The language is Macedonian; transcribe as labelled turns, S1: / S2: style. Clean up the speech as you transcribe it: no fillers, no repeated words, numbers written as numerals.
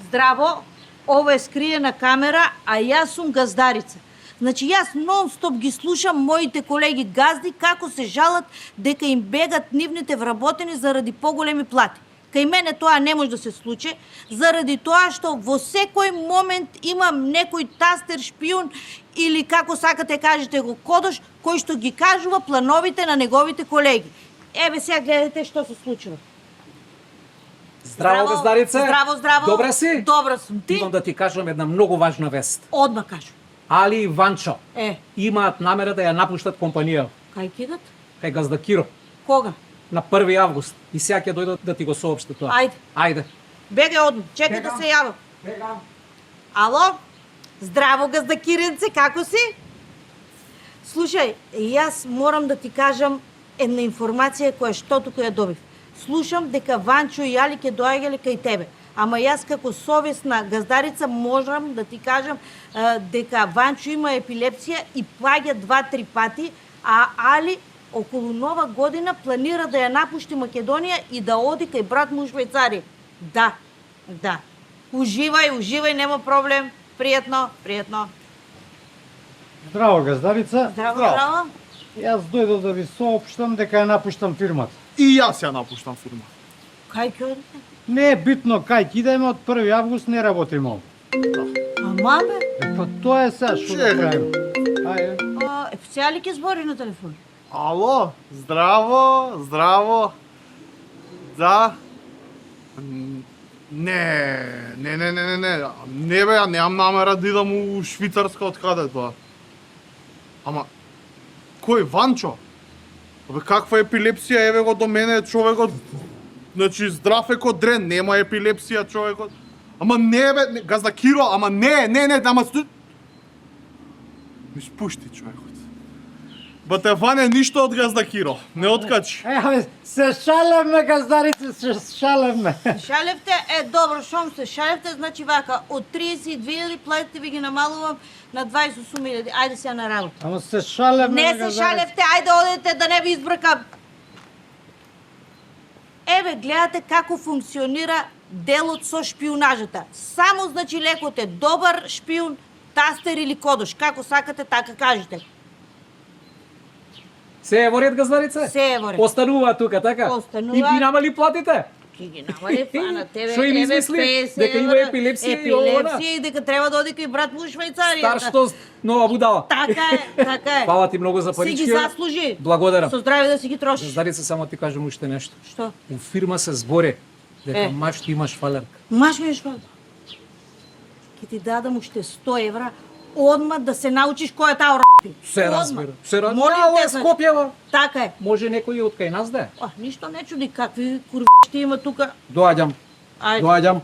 S1: Здраво, ова е скриена камера, а јас сум газдарица. Значи, јас нон-стоп ги слушам моите колеги газди како се жалат дека им бегат нивните вработени заради поголеми плати. Кај мене тоа не може да се случи, заради тоа што во секој момент имам некој тастер шпион или како сакате кажете го кодош, кој што ги кажува плановите на неговите колеги. Еве сега гледате што се случува.
S2: Здраво, газдарице.
S1: Здраво.
S2: Добра си?
S1: Добра сум. Ти?
S2: Имам да ти кажам една многу важна вест.
S1: Одма кажу.
S2: Али и Ванчо имаат намера да ја напуштат компанија.
S1: Кај кидат?
S2: Кај газда Киро.
S1: Кога?
S2: На 1 август. И сега ќе дојдат да ти го соопштат тоа. Ајде.
S1: Бегај одма. Чекај да се јавам.
S2: Бегам.
S1: Ало? Здраво, газда Киренце, како си? Слушај, јас морам да ти кажам една информација која што туку ја добив. Слушам дека Ванчо и Али ќе доаѓале кај тебе. Ама јас како совесна газдарица можам да ти кажам дека Ванчо има епилепсија и паѓа 2-3 пати, а Али околу Нова година планира да ја напушти Македонија и да оди кај брат му у Швајцарија. Да. Уживај, нема проблем. Пријатно.
S3: Здраво, газдарица.
S1: Здраво.
S3: Јас дојдов да ви соопштам дека ја напуштам фирмата.
S4: И јас ја напуштам фирма.
S1: Кај ќе одите?
S3: Не е битно кај ќе идеме, од 1 август не работиме овде.
S1: Ама бе?
S3: Па тоа е сега што да правиме. Ајде.
S1: Сега ли ќе збори на телефон?
S4: Ало, здраво. Да. Не бе, ја немам намера да идам у Швицарска, од каде тоа? Ама, кој, Ванчо? Абе, каква епилепсија, еве го до мене човекот. Значи, здрав е ко дрен, нема епилепсија човекот. Ама не бе, газда Киро, ама не, ама ми спушти човекот. Бате Ване, ништо од газда Киро, не откачи.
S3: Се шалевме, газдарице, се шалевме.
S1: Шалевте, добро, шом се шалевте, значи вака, од 32.000 платите ви ги намалувам на 28.000. Ајде сега на работа.
S3: Ама се шалевме,
S1: не се шалевте, ајде одете да не ви избркам. Еве, гледате како функционира делот со шпионажата. Само, значи, лекот е добар шпион, тастер или кодош. Како сакате, така кажете.
S2: Се е во ред, газдарице?
S1: Се е во ред.
S2: Останува тука, така?
S1: Останува.
S2: И ги намали платите?
S1: Ки ги намали, на тебе.
S2: Шо им измисли? Дека има епилепсија и ова?
S1: Епилепсија и дека треба да оди кај брат му у Швајцарија.
S2: Стар што нова будала.
S1: Така е.
S2: Фала ти многу за парички.
S1: Си ги заслужи.
S2: Благодарам.
S1: Со здраве да си ги трошиш.
S2: Газдарице, само ти кажам уште нешто.
S1: Што?
S2: У фирма се збори дека маш ти имаш фалерка.
S1: Маш ми шо? Ке ти дадам уште 100 евра, одма да се научиш кој е таа
S2: Се разбира.
S1: Молим те,
S2: Скопјева.
S1: Така е.
S2: Може некој од кај нас да е.
S1: Ништо не чуди, какви курви ще има тука.
S2: Доаѓам.
S1: Ајде.